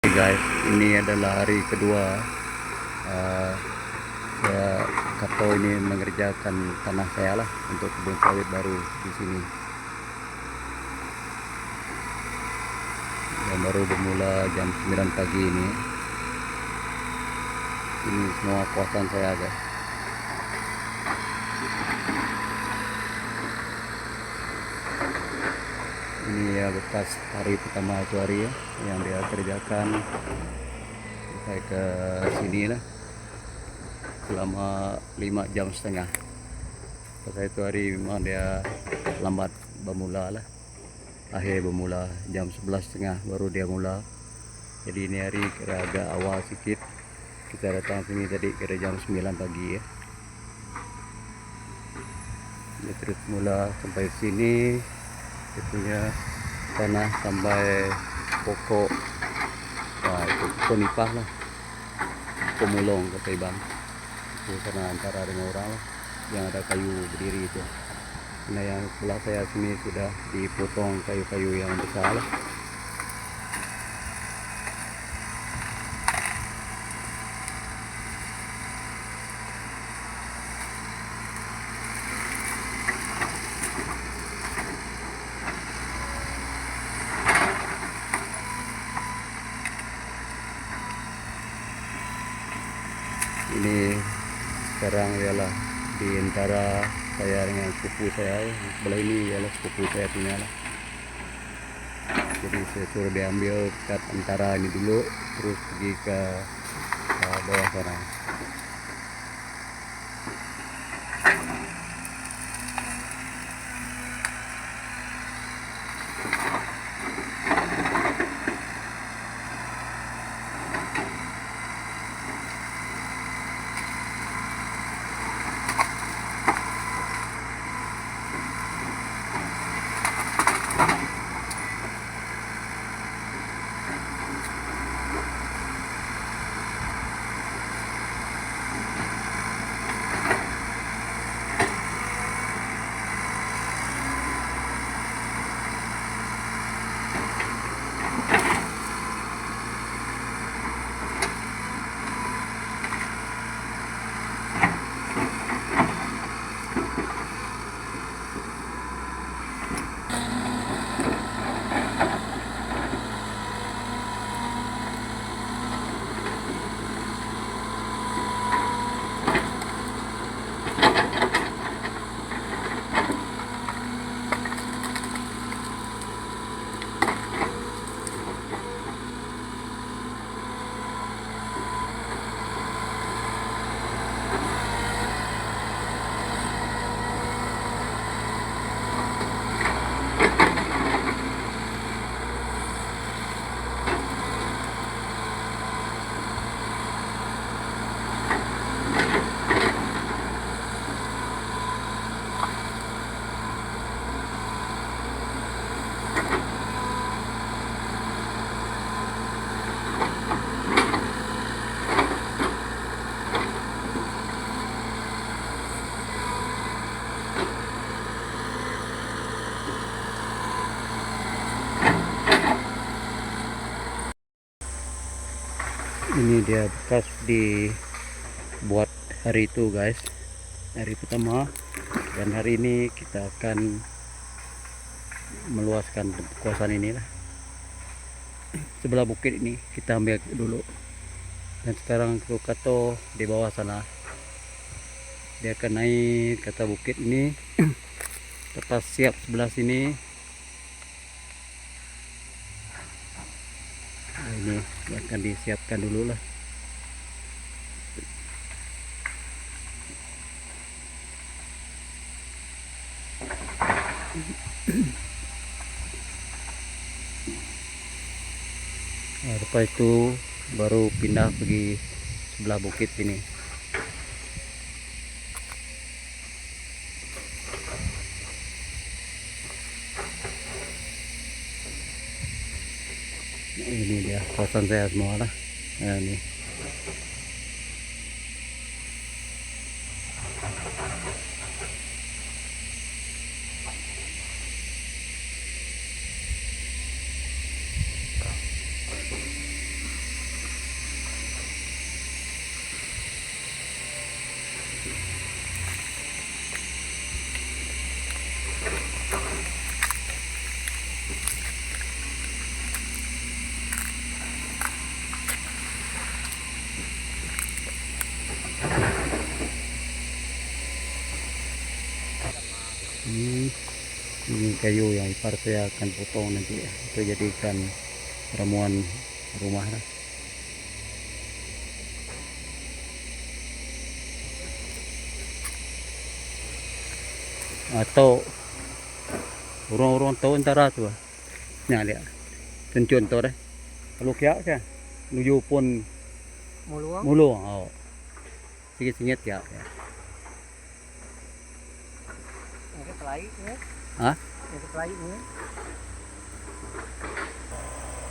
Guys, ini adalah hari kedua uh, saya Kato ini mengerjakan tanah saya lah untuk kebun sawit baru di sini yang baru bermula jam 9 pagi ini. Ini semua kawasan saya guys. Ini ya bekas hari pertama itu hari ya yang dia kerjakan sampai ke sini lah selama 5,5 jam. Pasal itu hari memang dia lambat bermula lah, akhir bermula jam 11.30 baru dia mula. Jadi ini hari kira agak awal sikit. Kita datang sini tadi kira jam 9 pagi ya. Dia terus mula sampai sini. Dia punya tanah sampai pokok pokok nipah lah, pemulung kata Ibang. Itu sana antara dengan orang lah yang ada kayu berdiri itu. Nah yang sebelah saya sini sudah dipotong kayu-kayu yang besar lah. Ini sekarang ialah di antara saya dengan sepupu saya. Sebelah ini ialah sepupu saya punya lah. Jadi saya suruh dia ambil kat antara ini dulu, terus pergi ke bawah sana. Ini dia bekas dibuat hari itu guys, hari pertama. Dan hari ini kita akan meluaskan kawasan ini lah. Sebelah bukit ini kita ambil dulu. Dan sekarang Kato di bawah sana, dia akan naik ke atas bukit ini. Lepas siap sebelah sini. Nah, ini akan disiapkan dulu lah. Nah, lepas itu baru pindah pergi sebelah bukit sini. Nah, ini dia kawasan saya semua lah. Nah, ini kayu yang ipar saya akan potong nanti, itu jadikan ramuan rumah lah. Atau urang-urang tahu antara tu lah. Nah lihat, contoh deh. Kalau kaya kan, nuju pun mulu. Oh, singit-singit ya. Cái play nữa. Hah? Cái play nữa.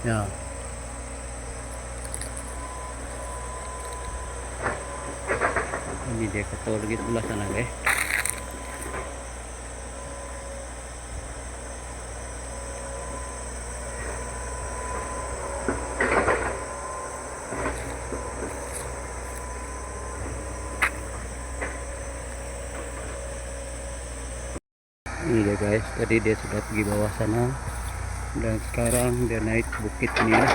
Ya. Ini dia ketol lagi sebelah sana guys. Ini dia guys, tadi dia sudah pergi bawah sana dan sekarang dia naik bukit ini lah.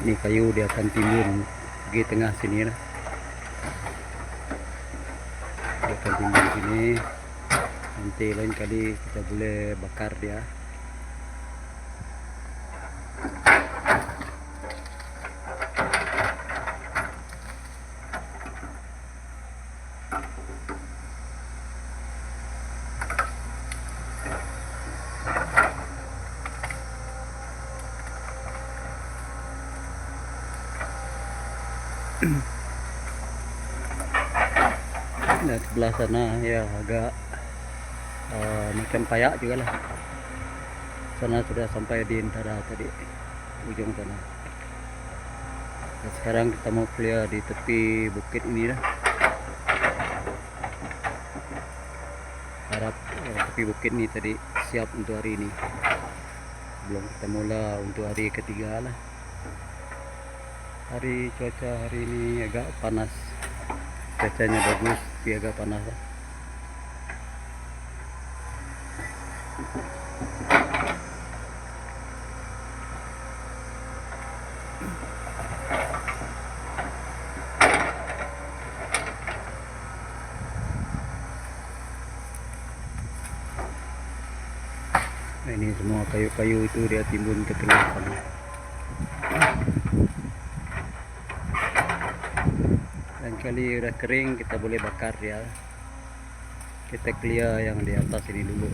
Ini kayu dia akan timbun di tengah sini lah. Dia akan timbun sini. Nanti lain kali kita boleh bakar dia. Dan sebelah sana ya agak macam payak juga lah. Sana sudah sampai di antara tadi ujung sana. Dan sekarang kita mau clear di tepi bukit ini lah. Harap tepi bukit ini tadi siap untuk hari ini. Belum kita mula untuk hari ketiga lah. Cuaca hari ini agak panas. Cuacanya bagus tapi agak panas lah. Nah, ini semua kayu-kayu itu dia timbun ke tengah sana. Dan kali udah kering kita boleh bakar ya. Kita clear yang di atas ini dulu.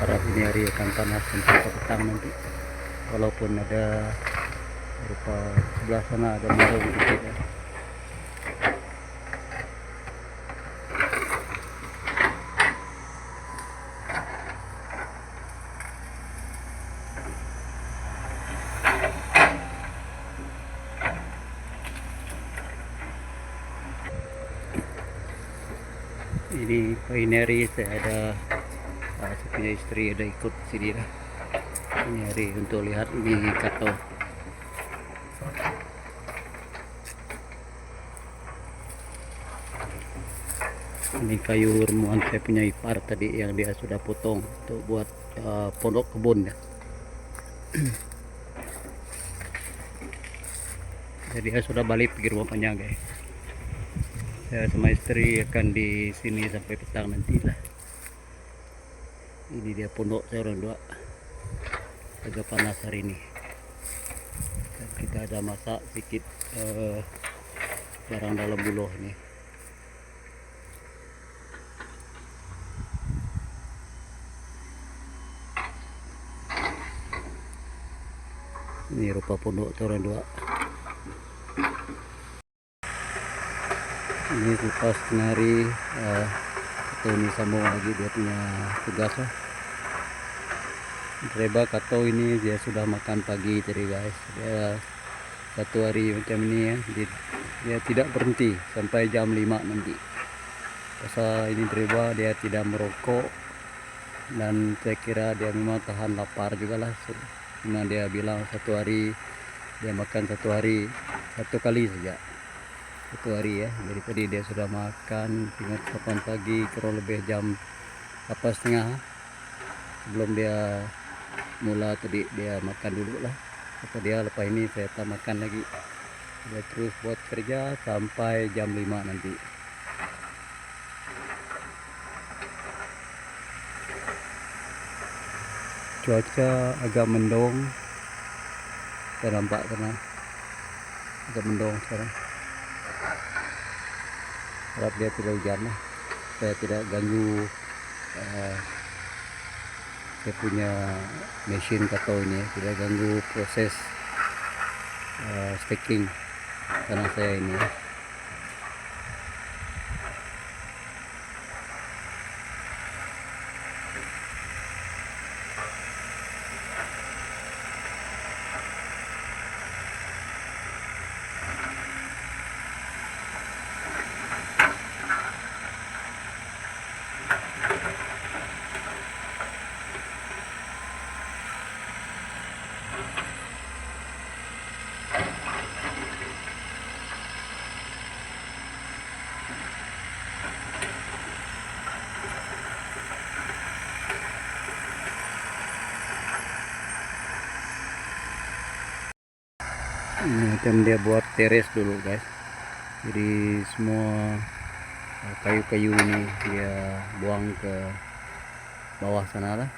Harap ini hari akan panas sampai ke petang nanti. Walaupun ada berupa sebelah sana ada mendung sedikit ya. Ini pioneer saya ada saya punya istri ada ikut sini lah. Ini hari untuk lihat ini kato. Ini kayu remuan saya punya ipar tadi yang dia sudah potong untuk buat pondok kebun ya. Jadi dia sudah balik pergi rumahnya guys. Saya sama istri akan di sini sampai petang nanti lah. Ini dia pondok saya orang dua. Agak panas hari ini. Dan kita ada masak sedikit barang dalam buluh ini. Ini rupa pondok orang dua. Ini lepas tengah hari atau ini sambung lagi dia punya tugas lah. Reba Kato ini dia sudah makan pagi tadi guys. Dia satu hari macam ini ya, dia tidak berhenti sampai jam 5 nanti. Pasal ini Reba dia tidak merokok dan saya kira dia memang tahan lapar juga lah. Cuma dia bilang satu hari dia makan satu kali saja. Satu hari ya. Jadi tadi dia sudah makan tinggal 8 pagi kurang lebih jam 8:30. Sebelum dia mula tadi dia makan dulu lah. Kata dia lepas ini saya tak makan lagi. Dia terus buat kerja sampai jam 5 nanti. Cuaca agak mendung. Kita nampak karena agak mendung sekarang. Harap dia tidak hujan lah. Saya tidak ganggu saya punya mesin Kato ini ya. Tidak ganggu proses staking tanah saya ini ya. Ini macam dia buat teres dulu guys. Jadi semua kayu-kayu ini dia buang ke bawah sana lah.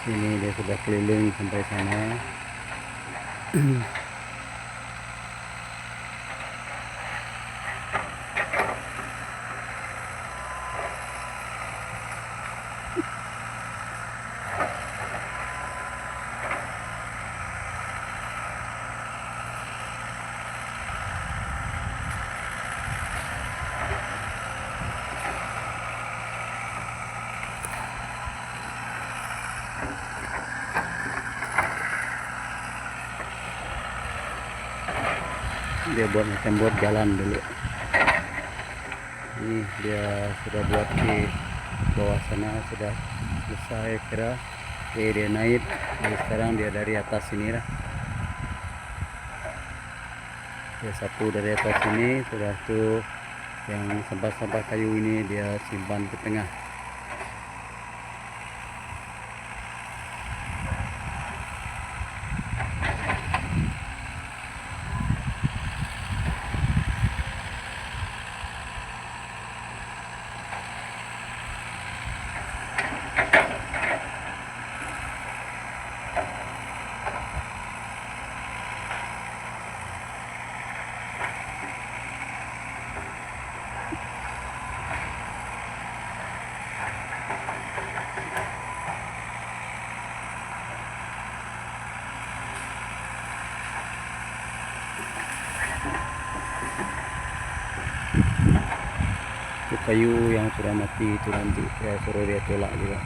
Ini dia sudah keliling sampai sana. Dia buat macam buat jalan dulu. Ini dia sudah buat di bawah sana, sudah selesai kira. Oke, dia naik. Jadi sekarang dia dari atas sini lah. Dia sapu dari atas sini, sudah tuh yang sampah-sampah kayu ini dia simpan ke tengah. Itu kayu yang sudah mati itu nanti saya suruh dia tolak juga.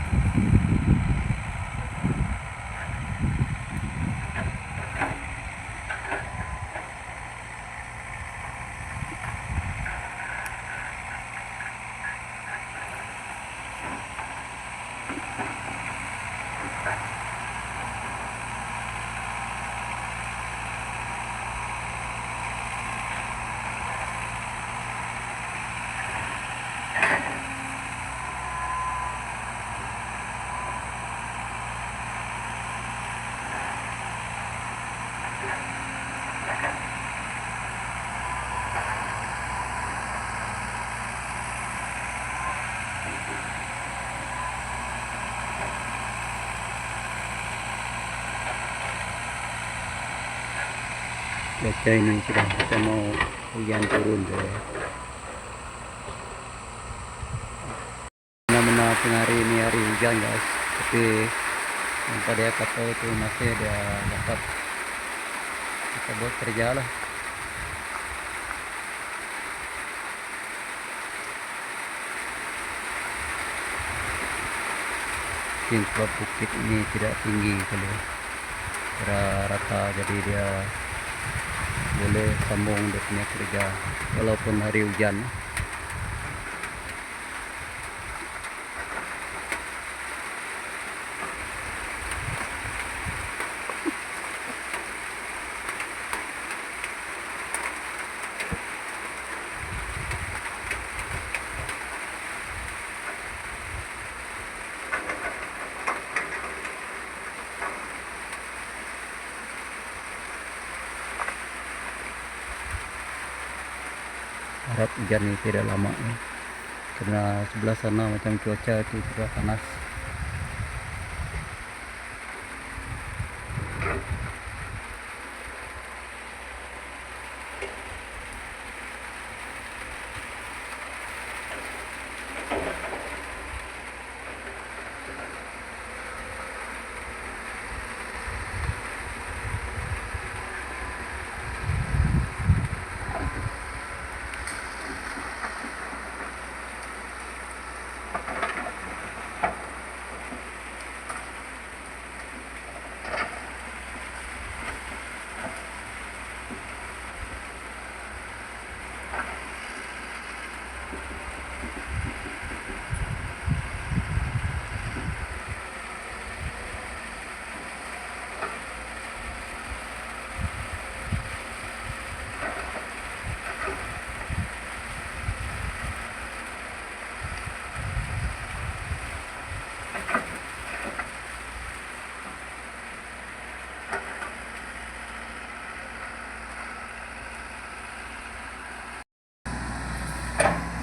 Cuaca ini sudah kita mau hujan turun guys. Mana tengah hari ini hari hujan guys, tapi yang tadi kata itu masih ada dapat kita buat kerja lah. Mungkin sebab bukit ini tidak tinggi kali ya, kira rata, jadi dia boleh sambung dia punya kerja walaupun hari hujan. Harap hujan ini tidak lama ya, karena sebelah sana macam cuaca itu juga panas.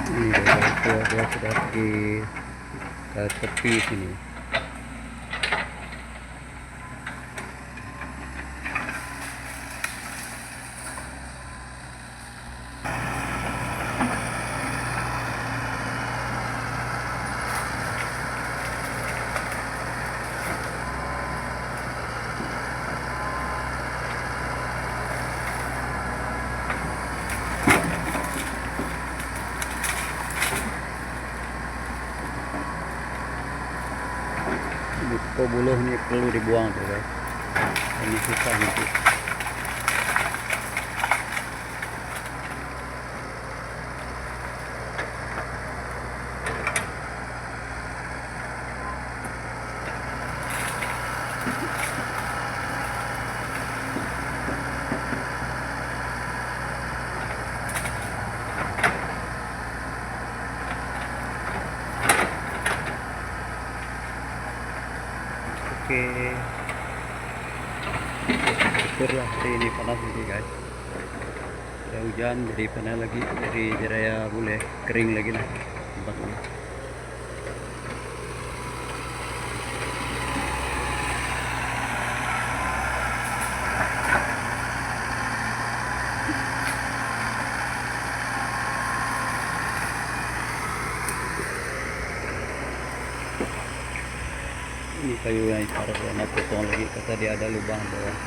Ini dia sudah pergi ke tepi sini. Ini buluh ini perlu dibuang tuh guys, ini susah nanti. Oke, syukurlah hari ini panas ini guys, ada hujan jadi panas lagi, jadi raya boleh kering lagi lah tempatnya. Ini kayu yang ibarat warna potong lagi, kata dia ada lubang bawah.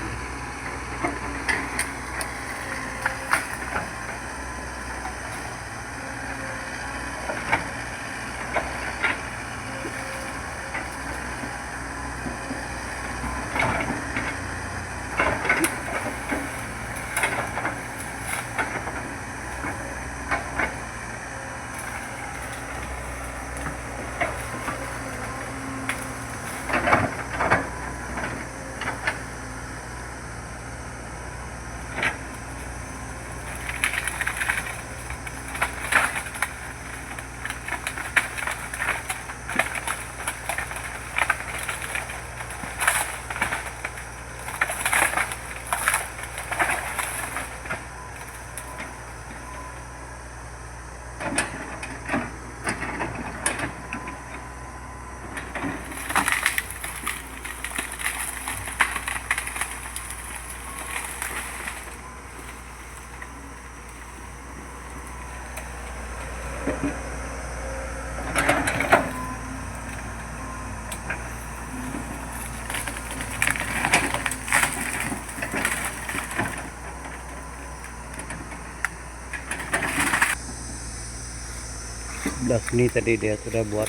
sebelah sini tadi dia sudah buat.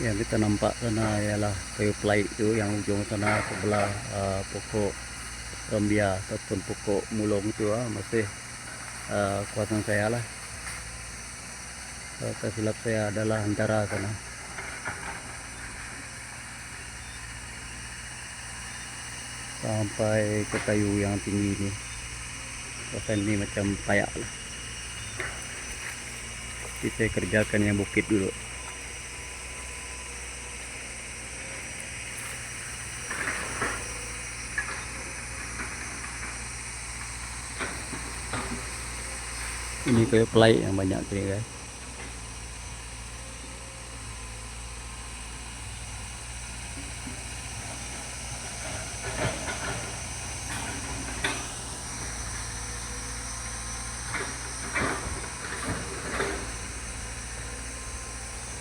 Yang kita nampak sana ialah kayu pelai itu yang ujung sana sebelah pokok rambia ataupun pokok mulung itu masih kuasaan saya lah. Tak silap saya adalah antara sana. Sampai ke kayu yang tinggi ini. Kawasan ini macam payak lah. Jadi saya kerjakan yang bukit dulu. Ini kayu pelai yang banyak sini guys.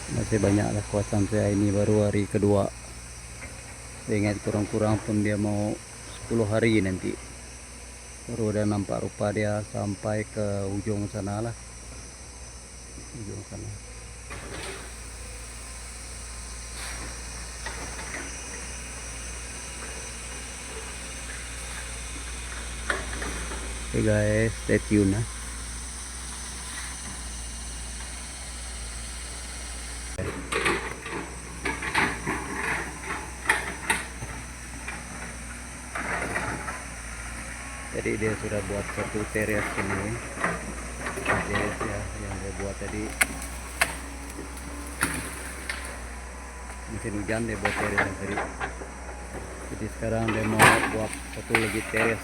Masih banyaklah kawasan saya ini, baru hari kedua. Saya ingat kurang-kurang pun dia mau 10 hari nanti. Baru udah nampak rupa dia sampai ke ujung sana lah. Ujung sana. Oke guys, stay tune ya. Jadi dia sudah buat satu teres ini. Teres ya yang dia buat tadi. Musim hujan dia buat teres yang tadi. Jadi sekarang dia mau buat satu lagi teres.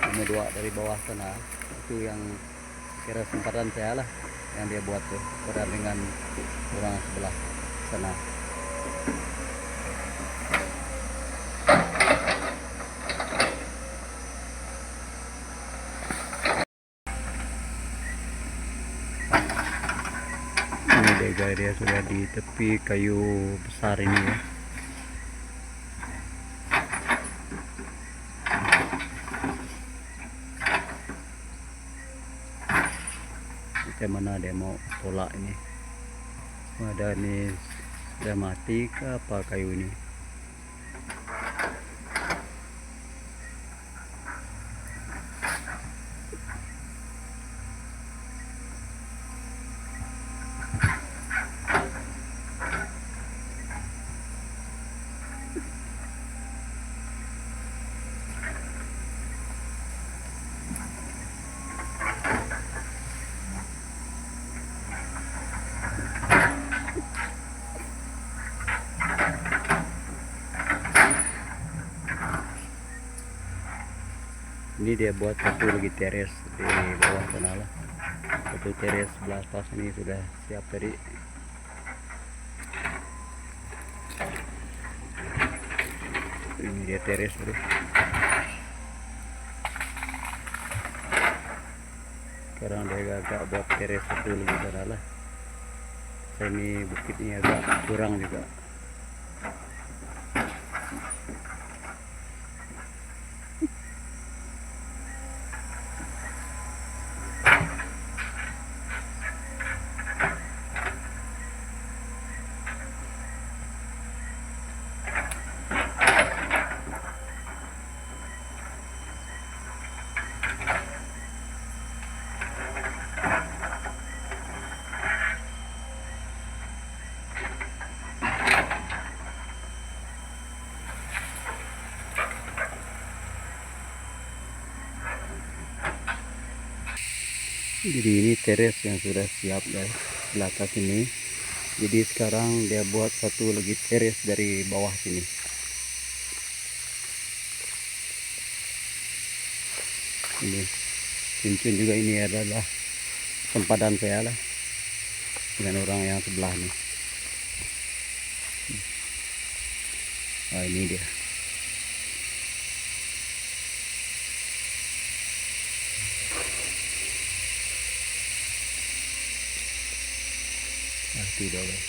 Nomor 2 dari bawah sana. Itu yang kira sempatan saya lah yang dia buat tuh. Berbeda dengan orang sebelah sana. Ini deh guys, dia sudah di tepi kayu besar ini ya. Macam mana dia mau tolak ini? Ada ini sudah mati ke apa kayu ini? Ini dia buat satu lagi teres di bawah sana lah. Satu teres sebelah atas ini sudah siap tadi. Ini dia teres bro. Sekarang dia agak buat teres satu lagi sana lah. Ini bukitnya agak kurang juga. Jadi ini teres yang sudah siap guys, di atas ini. Jadi sekarang dia buat satu lagi teres dari bawah sini. Ini cincin juga, ini adalah sempadan saya lah dengan orang yang sebelah nih. Nah ini dia. Nah, itu udah guys.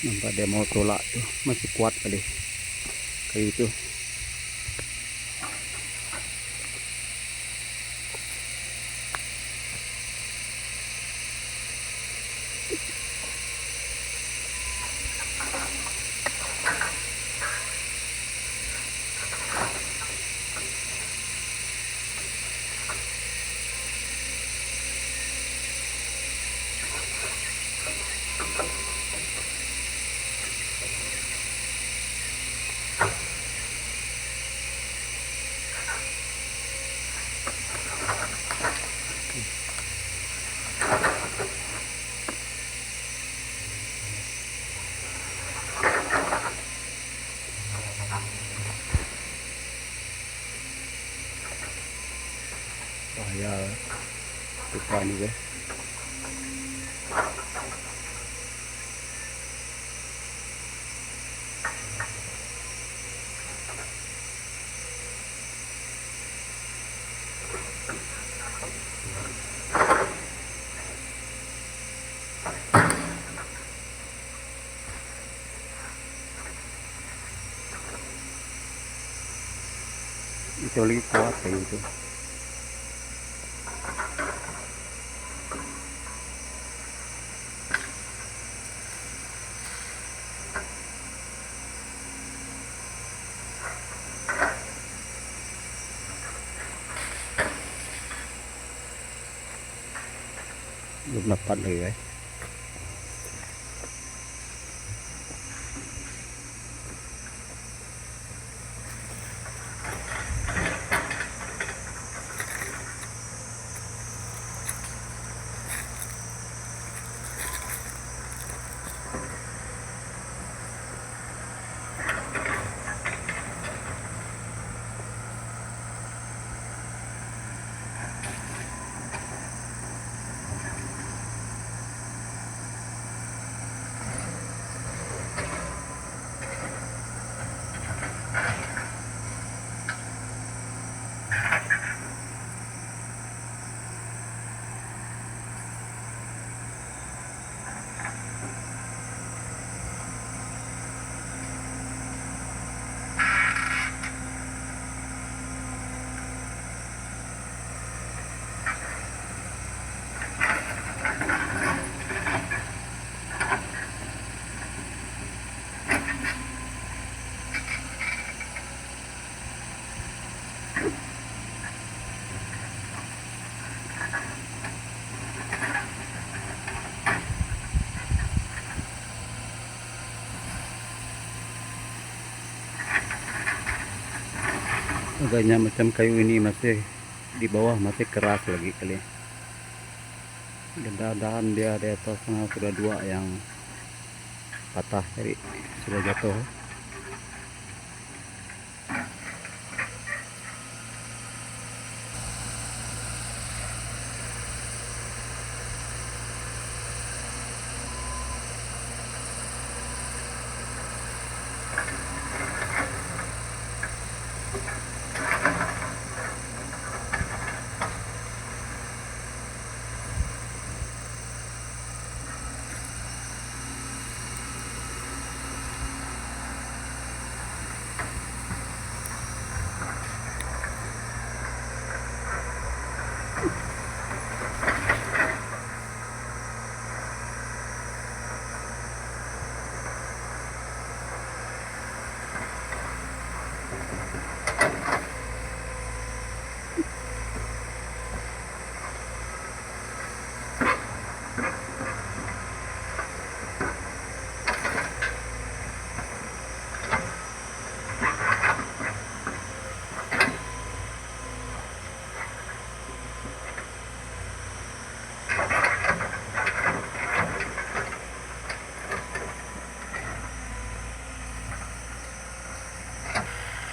Nampak dia mau tolak tuh, masih kuat kali kayu itu. Bahaya suka ini guys. Itu lagi kuat kayak gitu. Belum dapat lagi guys. Agaknya macam kayu ini masih di bawah, masih keras lagi kali. Dahan dia di atas sudah dua yang patah, jadi sudah jatuh.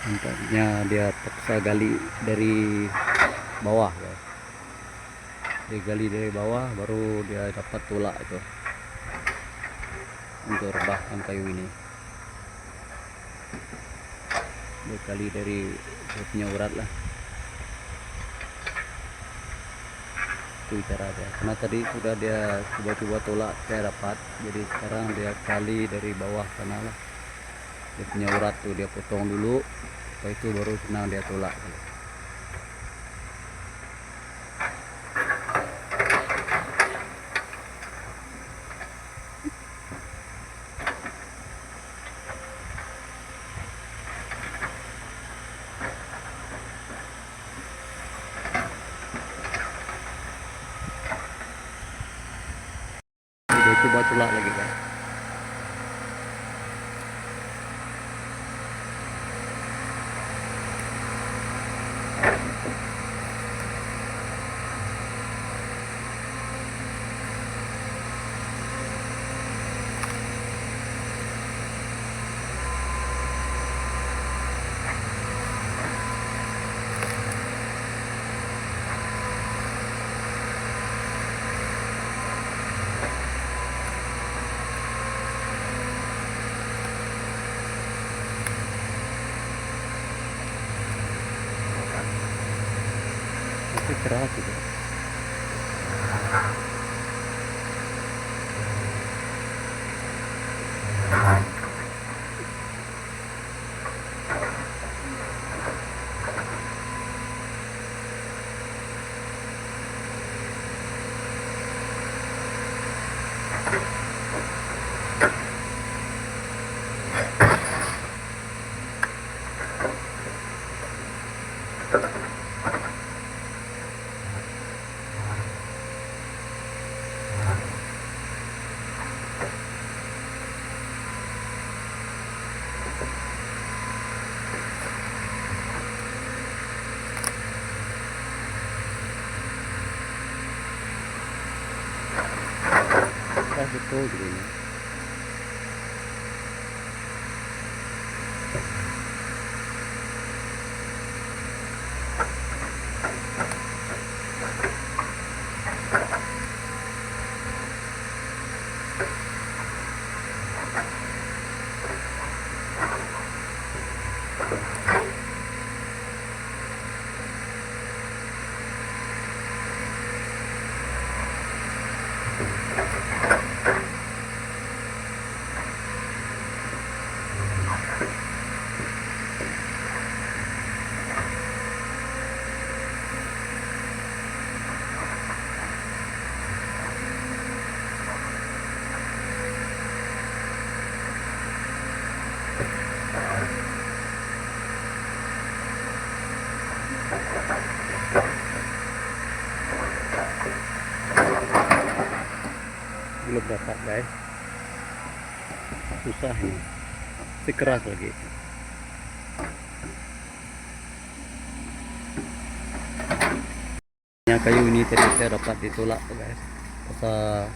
Nampaknya dia paksa gali dari bawah guys. Dia gali dari bawah baru dia dapat tulak itu untuk rebahkan kayu ini. Dia gali dari dia punya urat lah. itu cara dia. Karena tadi sudah dia coba-coba tolak saya dapat, jadi sekarang dia kali dari bawah sana lah. Dia punya urat tuh dia potong dulu, setelah itu baru senang dia tolak. Dia coba tolak lagi kan. Itu keras juga. Keras betul gitu ini. Belum dapat guys, susah ini, masih keras lagi. Yang kayu ini tadi saya dapat ditolak guys, pasal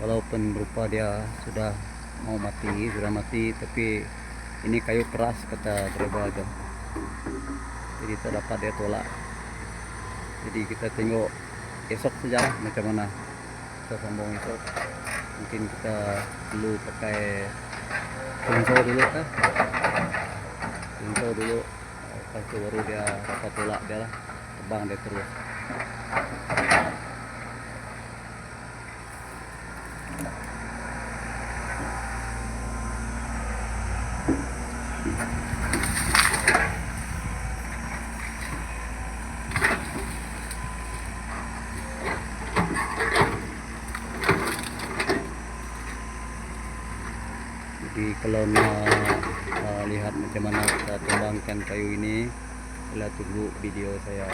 walaupun berupa dia sudah mau mati, tapi ini kayu keras kata driver itu, jadi saya dapat dia tolak. Jadi kita tengok esok saja macam mana kita sambung esok. Mungkin kita perlu pakai sensor dulu kan, sensor dulu, lepas itu baru dia dapat tolak dia lah, terbang dia terus. Jadi kalau nak lihat macam mana kita tumbangkan kayu ini, bila tunggu video saya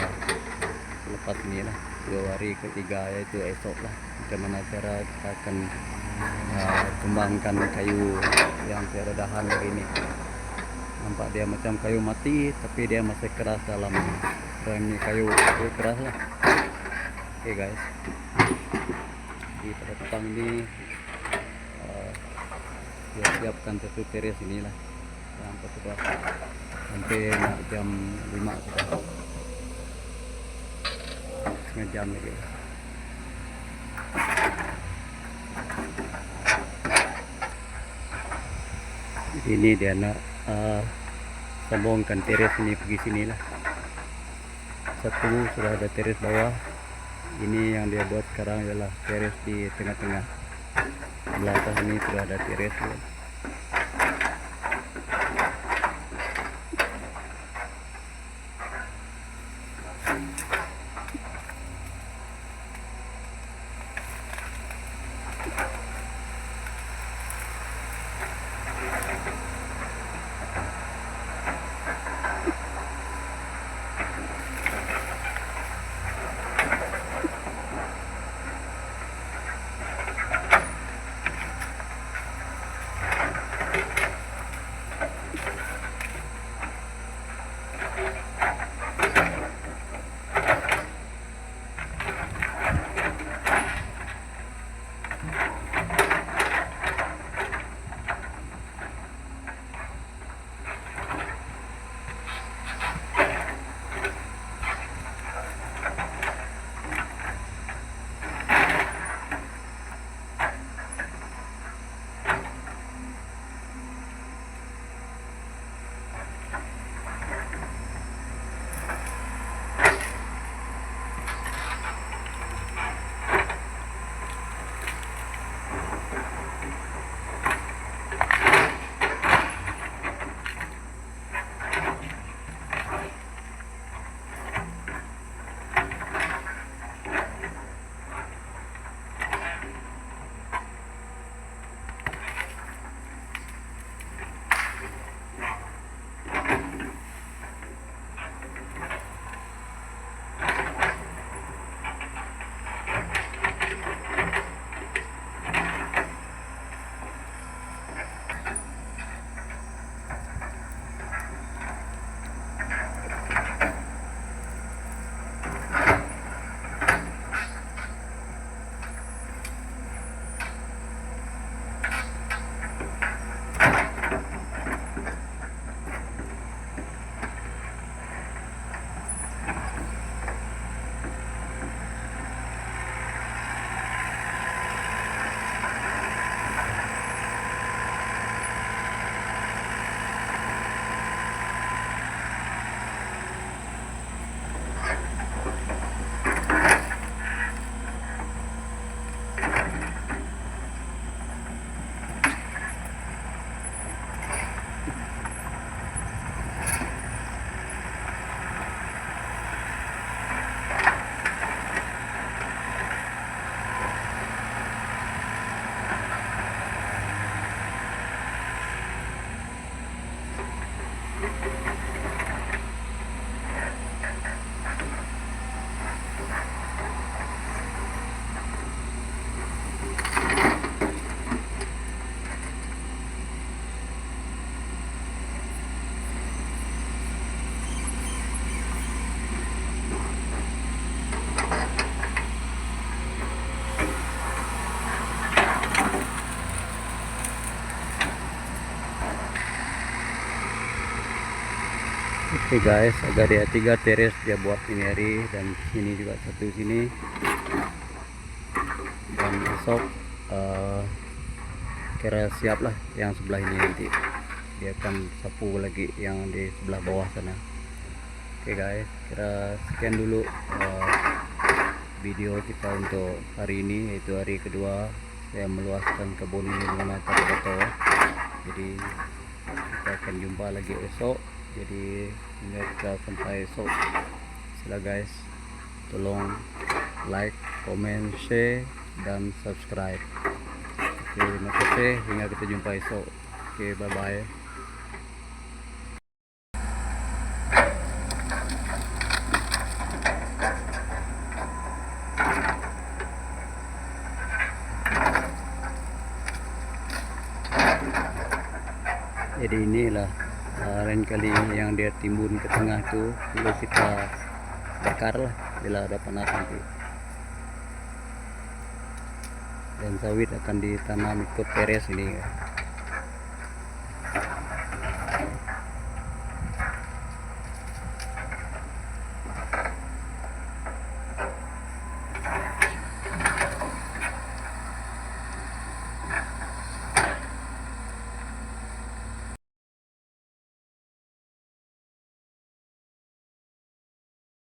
lepas ini lah, 2 hari ketiga yaitu esok lah, macam mana cara kita akan tumbangkan kayu yang tiada dahan begini. Nampak dia macam kayu mati, tapi dia masih keras dalam frame ni, kayu itu keras lah. Oke guys, di pada petang ini dia siapkan satu teres inilah yang sudah sampai jam 5 sudah, setengah jam lagi. Jadi ini dia nak sambungkan teres ini pergi sini lah. Satu sudah ada teres bawah, Ini yang dia buat sekarang adalah teres di tengah-tengah. Belakang ini sudah ada teres ya. Oke guys, agak ada 3 teres dia buat ini hari, dan sini juga satu sini. Dan besok kira siap lah yang sebelah ini, nanti dia akan sapu lagi yang di sebelah bawah sana. Oke guys, kira sekian dulu video kita untuk hari ini, yaitu hari kedua saya meluaskan kebun ini dengan foto. Jadi kita akan jumpa lagi esok. Jadi hingga kita sampai esok, sila guys, tolong like, comment, share, dan subscribe. Oke, terima kasih, hingga kita jumpa esok. Oke, bye bye. Jadi inilah lain kali yang dia timbun ke tengah tuh, lalu kita bakar lah bila ada panas nanti. Dan sawit akan ditanam ikut teres ini.